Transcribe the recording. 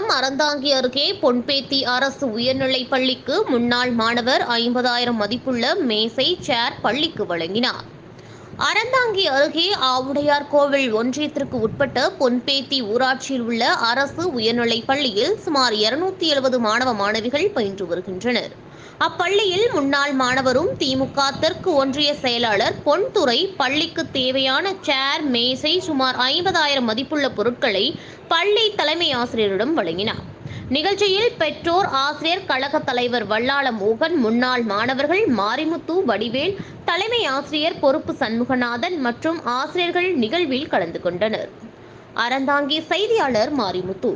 மாவட்டம் அறந்தாங்கி அருகே பொன்பேத்தி அரசு உயர்நிலைப் பள்ளிக்கு முன்னாள் மாணவர் 50,000 மதிப்புள்ள மேசை, சேர் பள்ளிக்கு வழங்கினார். அறந்தாங்கி அருகே ஆவுடையார் கோவில் ஒன்றியத்திற்கு உட்பட்ட பொன்பேத்தி ஊராட்சியில் உள்ள அரசு உயர்நிலைப் பள்ளியில் சுமார் 270 மாணவ மாணவிகள் பயின்று வருகின்றனர். அப்பள்ளியில் முன்னாள் மாணவரும் திமுக தெற்கு ஒன்றிய செயலாளர் பொன்துரை பள்ளிக்கு தேவையான சேர், மேசை, சுமார் 50,000 மதிப்புள்ள பொருட்களை பள்ளி தலைமை ஆசிரியரிடம் வழங்கினார். நிகழ்ச்சியில் பெற்றோர் ஆசிரியர் கழக தலைவர் வல்லாள மோகன், முன்னாள் மாணவர்கள் மாரிமுத்து, வடிவேல், தலைமை ஆசிரியர் பொறுப்பு சண்முகநாதன் மற்றும் ஆசிரியர்கள் நிகழ்வில் கலந்து கொண்டனர். அறந்தாங்கி செய்தியாளர் மாரிமுத்து.